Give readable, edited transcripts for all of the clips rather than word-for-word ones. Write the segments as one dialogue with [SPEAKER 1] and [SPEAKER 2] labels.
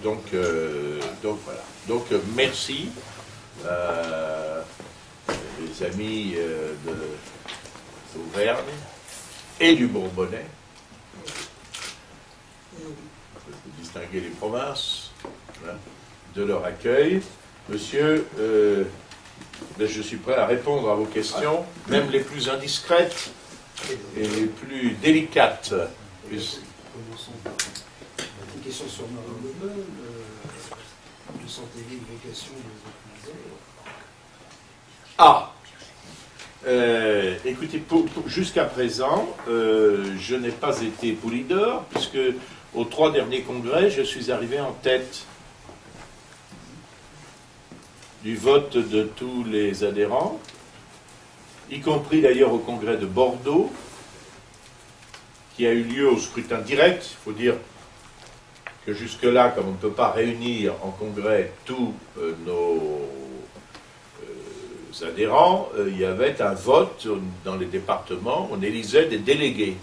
[SPEAKER 1] donc voilà. Donc merci les amis d'Auvergne et du Bourbonnais. Je peux distinguer les provinces, hein, de leur accueil. Monsieur, je suis prêt à répondre à vos questions, même les plus indiscrètes et les plus délicates.
[SPEAKER 2] Commençons par une question sur Marine Le Pen. Vous sentez-vous une vocation de les
[SPEAKER 1] épouser? Écoutez, jusqu'à présent, je n'ai pas été pour leader, puisque aux 3 derniers congrès, je suis arrivé en tête du vote de tous les adhérents, y compris d'ailleurs au congrès de Bordeaux, qui a eu lieu au scrutin direct. Il faut dire que jusque-là, comme on ne peut pas réunir en congrès tous nos adhérents, il y avait un vote dans les départements, on élisait des délégués.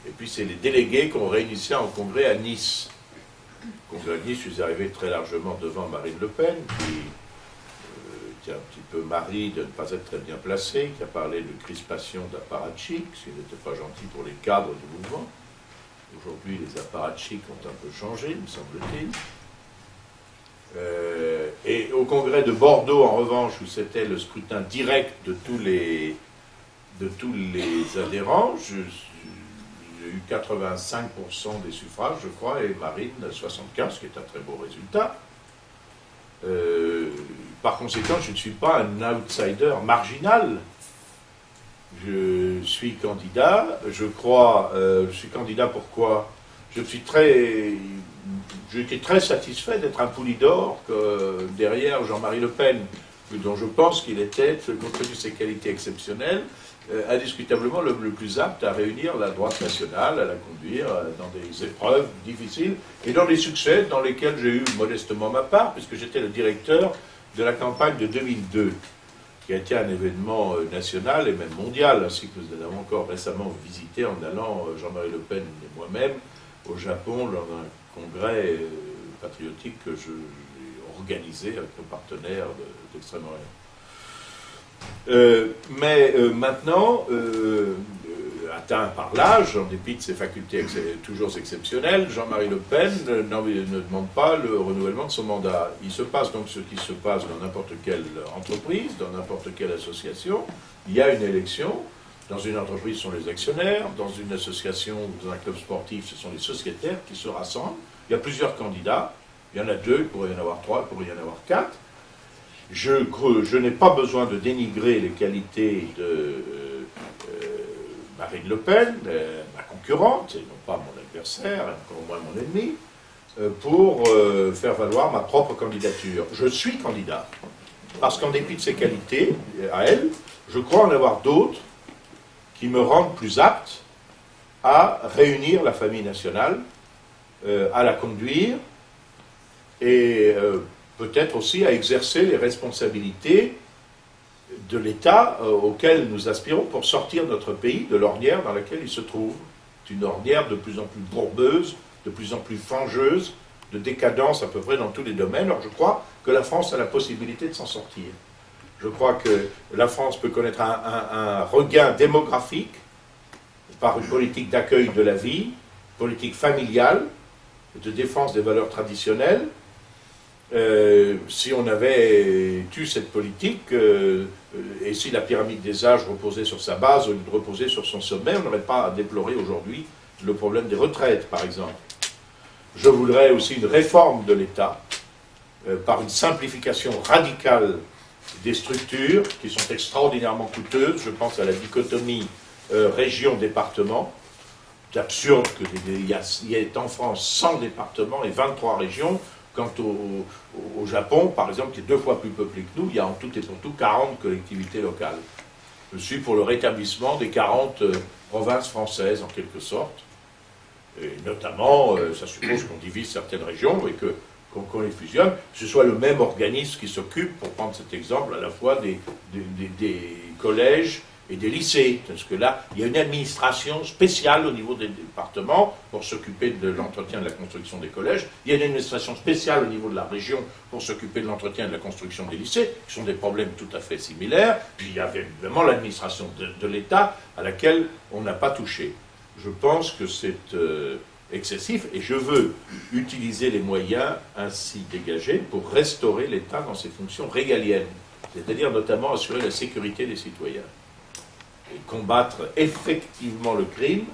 [SPEAKER 1] Et puis c'est les délégués qu'on réunissait en congrès à Nice. Au congrès à Nice, je suis arrivé très largement devant Marine Le Pen, qui est un petit peu marrie de ne pas être très bien placée, qui a parlé de crispation d'apparatchiks, ce qui n'était pas gentil pour les cadres du mouvement. Aujourd'hui, les apparatchiks ont un peu changé, me semble-t-il. Et au congrès de Bordeaux, en revanche, où c'était le scrutin direct de tous les adhérents, j'ai eu 85% des suffrages, je crois, et Marine 75%, ce qui est un très beau résultat. Par conséquent, je ne suis pas un outsider marginal. Je suis candidat, je crois, je suis candidat pourquoi? J'étais très satisfait d'être un poulidor derrière Jean-Marie Le Pen, dont je pense qu'il était, compte tenu de ses qualités exceptionnelles, indiscutablement le plus apte à réunir la droite nationale, à la conduire dans des épreuves difficiles et dans des succès dans lesquels j'ai eu modestement ma part, puisque j'étais le directeur de la campagne de 2002, qui a été un événement national et même mondial, ainsi que nous avons encore récemment visité en allant, Jean-Marie Le Pen et moi-même, au Japon, lors d'un congrès patriotique que j'ai organisé avec nos partenaires d'Extrême-Orient. Mais maintenant, atteint par l'âge, en dépit de ses facultés toujours exceptionnelles, Jean-Marie Le Pen ne demande pas le renouvellement de son mandat. Il se passe donc ce qui se passe dans n'importe quelle entreprise, dans n'importe quelle association. Il y a une élection. Dans une entreprise, ce sont les actionnaires. Dans une association ou dans un club sportif, ce sont les sociétaires qui se rassemblent. Il y a plusieurs candidats. Il y en a 2, il pourrait y en avoir 3, il pourrait y en avoir 4. Je n'ai pas besoin de dénigrer les qualités de Marine Le Pen, ma concurrente, et non pas mon adversaire, et encore moins mon ennemi, pour faire valoir ma propre candidature. Je suis candidat, parce qu'en dépit de ses qualités, à elle, je crois en avoir d'autres qui me rendent plus apte à réunir la famille nationale, à la conduire, et peut-être aussi à exercer les responsabilités de l'État auquel nous aspirons pour sortir notre pays de l'ornière dans laquelle il se trouve. C'est une ornière de plus en plus bourbeuse, de plus en plus fangeuse, de décadence à peu près dans tous les domaines. Alors je crois que la France a la possibilité de s'en sortir. Je crois que la France peut connaître un regain démographique par une politique d'accueil de la vie, politique familiale, de défense des valeurs traditionnelles. Si on avait eu cette politique, et si la pyramide des âges reposait sur sa base au lieu de reposer sur son sommet, on n'aurait pas à déplorer aujourd'hui le problème des retraites, par exemple. Je voudrais aussi une réforme de l'État, par une simplification radicale des structures, qui sont extraordinairement coûteuses. Je pense à la dichotomie région-département. C'est absurde qu'il y ait en France 100 départements et 23 régions. Quant au Japon, par exemple, qui est 2 fois plus peuplé que nous, il y a en tout et pour tout 40 collectivités locales. Je suis pour le rétablissement des 40 provinces françaises, en quelque sorte. Et notamment, ça suppose qu'on divise certaines régions et qu'on les fusionne, que ce soit le même organisme qui s'occupe, pour prendre cet exemple, à la fois des collèges et des lycées, parce que là, il y a une administration spéciale au niveau des départements pour s'occuper de l'entretien de la construction des collèges, il y a une administration spéciale au niveau de la région pour s'occuper de l'entretien de la construction des lycées, qui sont des problèmes tout à fait similaires, puis il y avait évidemment l'administration de l'État à laquelle on n'a pas touché. Je pense que c'est excessif, et je veux utiliser les moyens ainsi dégagés pour restaurer l'État dans ses fonctions régaliennes, c'est-à-dire notamment assurer la sécurité des citoyens. Et combattre effectivement le crime,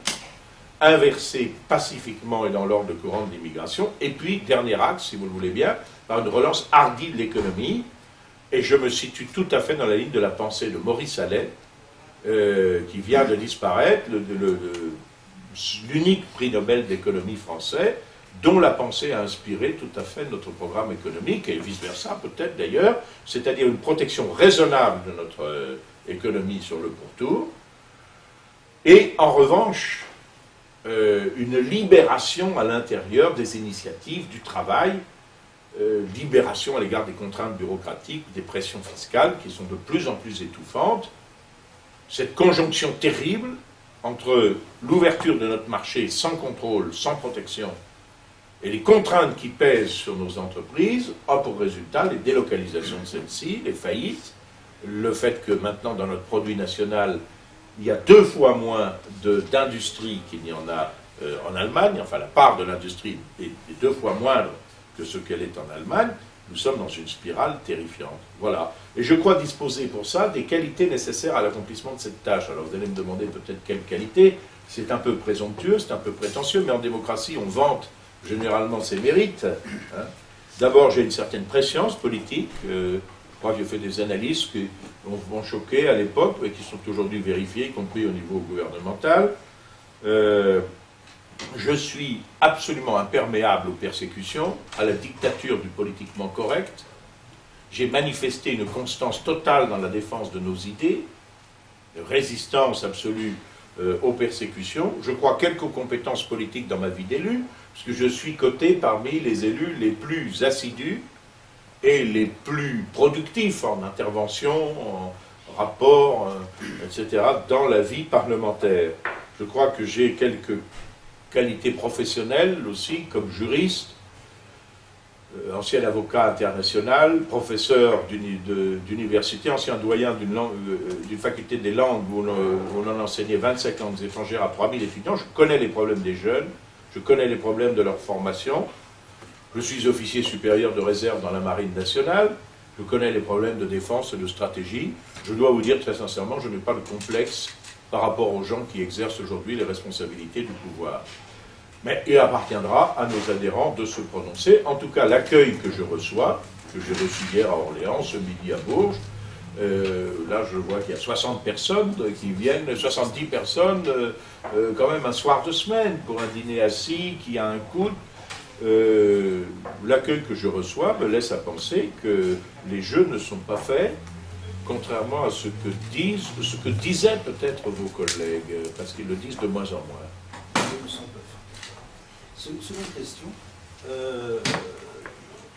[SPEAKER 1] inverser pacifiquement et dans l'ordre courant de l'immigration, et puis, dernier axe, si vous le voulez bien, par une relance hardie de l'économie, et je me situe tout à fait dans la ligne de la pensée de Maurice Allais, qui vient de disparaître, l'unique prix Nobel d'économie français, dont la pensée a inspiré tout à fait notre programme économique, et vice-versa peut-être d'ailleurs, c'est-à-dire une protection raisonnable de notre économie sur le pourtour, et en revanche, une libération à l'intérieur des initiatives, du travail, libération à l'égard des contraintes bureaucratiques, des pressions fiscales qui sont de plus en plus étouffantes. Cette conjonction terrible entre l'ouverture de notre marché sans contrôle, sans protection, et les contraintes qui pèsent sur nos entreprises a pour résultat les délocalisations de celles-ci, les faillites, le fait que maintenant dans notre produit national, il y a 2 fois moins d'industrie qu'il n'y en a en Allemagne, enfin la part de l'industrie est 2 fois moindre que ce qu'elle est en Allemagne, nous sommes dans une spirale terrifiante. Voilà. Et je crois disposer pour ça des qualités nécessaires à l'accomplissement de cette tâche. Alors vous allez me demander peut-être quelles qualités, c'est un peu présomptueux, c'est un peu prétentieux, mais en démocratie on vante généralement ses mérites. Hein. D'abord j'ai une certaine préscience politique, je crois que j'ai fait des analyses qui m'ont choqué à l'époque, mais qui sont aujourd'hui vérifiées, y compris au niveau gouvernemental. Je suis absolument imperméable aux persécutions, à la dictature du politiquement correct. J'ai manifesté une constance totale dans la défense de nos idées, résistance absolue aux persécutions. Je crois quelques compétences politiques dans ma vie d'élu, parce que je suis coté parmi les élus les plus assidus et les plus productifs en intervention, en rapport, etc., dans la vie parlementaire. Je crois que j'ai quelques qualités professionnelles aussi, comme juriste, ancien avocat international, professeur d'université, ancien doyen d'une faculté des langues où on en enseignait 25 langues étrangères à 3000 étudiants. Je connais les problèmes des jeunes, je connais les problèmes de leur formation. Je suis officier supérieur de réserve dans la marine nationale, je connais les problèmes de défense et de stratégie. Je dois vous dire très sincèrement, je n'ai pas de complexe par rapport aux gens qui exercent aujourd'hui les responsabilités du pouvoir. Mais il appartiendra à nos adhérents de se prononcer. En tout cas, l'accueil que je reçois, que j'ai reçu hier à Orléans, ce midi à Bourges, là je vois qu'il y a 60 personnes qui viennent, 70 personnes, quand même un soir de semaine, pour un dîner assis, qui a un coût. L'accueil que je reçois me laisse à penser que les jeux ne sont pas faits, contrairement à ce que disaient peut-être vos collègues, parce qu'ils le disent de moins en moins.
[SPEAKER 2] Seconde question,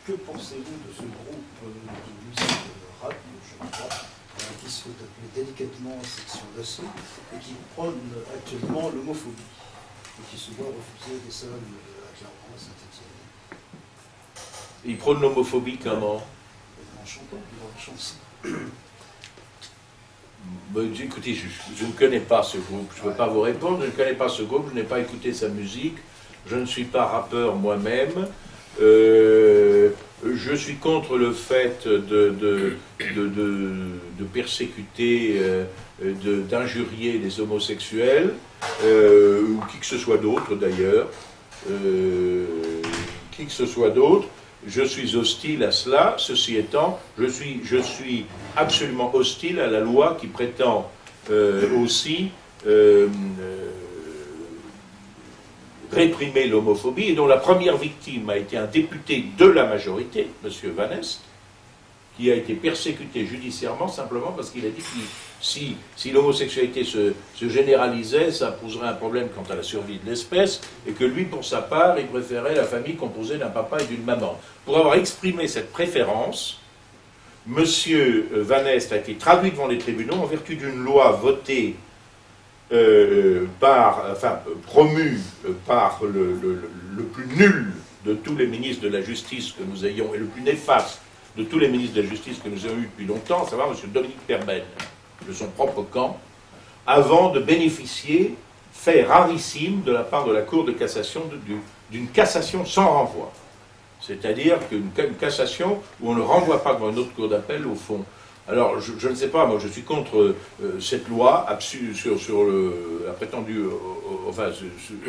[SPEAKER 2] que pensez-vous de ce groupe de musique rap, je crois, qui se fait appeler délicatement section d'assaut et qui prône actuellement l'homophobie et qui se voit refuser des salles à Clermont, à Saint-Étienne?
[SPEAKER 1] Ils prônent l'homophobie comment?
[SPEAKER 2] En chantant leur chanson.
[SPEAKER 1] Écoutez, je ne connais pas ce groupe, je ne peux pas vous répondre, je ne connais pas ce groupe, je n'ai pas écouté sa musique, je ne suis pas rappeur moi-même, je suis contre le fait de persécuter, d'injurier les homosexuels, ou qui que ce soit d'autre d'ailleurs, qui que ce soit d'autre. Je suis hostile à cela. Ceci étant, je suis absolument hostile à la loi qui prétend aussi réprimer l'homophobie et dont la première victime a été un député de la majorité, M. Van Est, qui a été persécuté judiciairement simplement parce qu'il a dit que si l'homosexualité se généralisait, ça poserait un problème quant à la survie de l'espèce, et que lui, pour sa part, il préférait la famille composée d'un papa et d'une maman. Pour avoir exprimé cette préférence, M. Van Est a été traduit devant les tribunaux en vertu d'une loi votée promue par le plus nul de tous les ministres de la Justice que nous ayons, et le plus néfaste de tous les ministres de la Justice que nous avons eu depuis longtemps, à savoir M. Dominique Perben, de son propre camp, avant de bénéficier, fait rarissime de la part de la Cour de cassation, d'une cassation sans renvoi. C'est-à-dire qu'une cassation où on ne renvoie pas devant une autre cour d'appel au fond. Alors, je ne sais pas, moi je suis contre cette loi sur la prétendue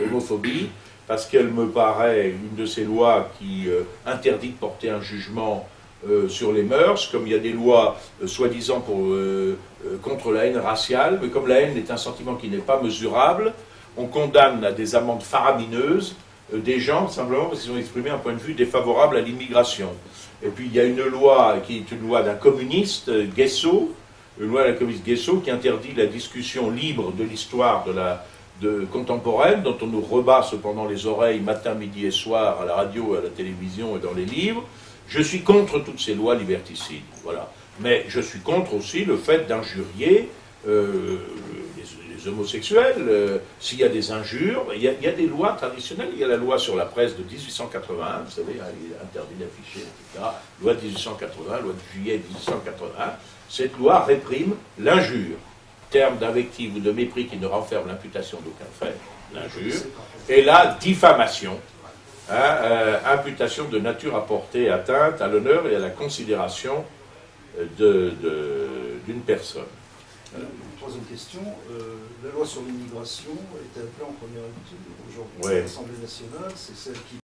[SPEAKER 1] homophobie, parce qu'elle me paraît une de ces lois qui interdit de porter un jugement sur les mœurs, comme il y a des lois soi-disant contre la haine raciale, mais comme la haine est un sentiment qui n'est pas mesurable, on condamne à des amendes faramineuses des gens simplement parce qu'ils ont exprimé un point de vue défavorable à l'immigration. Et puis il y a une loi qui est une loi d'un communiste, Guesso, une loi d'un communiste Guesso qui interdit la discussion libre de l'histoire contemporaine, dont on nous rebat cependant les oreilles matin, midi et soir à la radio, à la télévision et dans les livres. Je suis contre toutes ces lois liberticides, voilà. Mais je suis contre aussi le fait d'injurier les homosexuels, s'il y a des injures. Il y a des lois traditionnelles. Il y a la loi sur la presse de 1881, vous savez, il est interdit d'afficher, etc. Loi de 1880, loi de juillet 1881. Cette loi réprime l'injure, terme d'invective ou de mépris qui ne renferme l'imputation d'aucun fait, l'injure, et la diffamation, imputation de nature à porter atteinte à l'honneur et à la considération d'une personne.
[SPEAKER 2] Troisième question, la loi sur l'immigration est appelée en première lecture aujourd'hui à
[SPEAKER 1] Ouais.
[SPEAKER 2] l'Assemblée nationale, c'est celle qui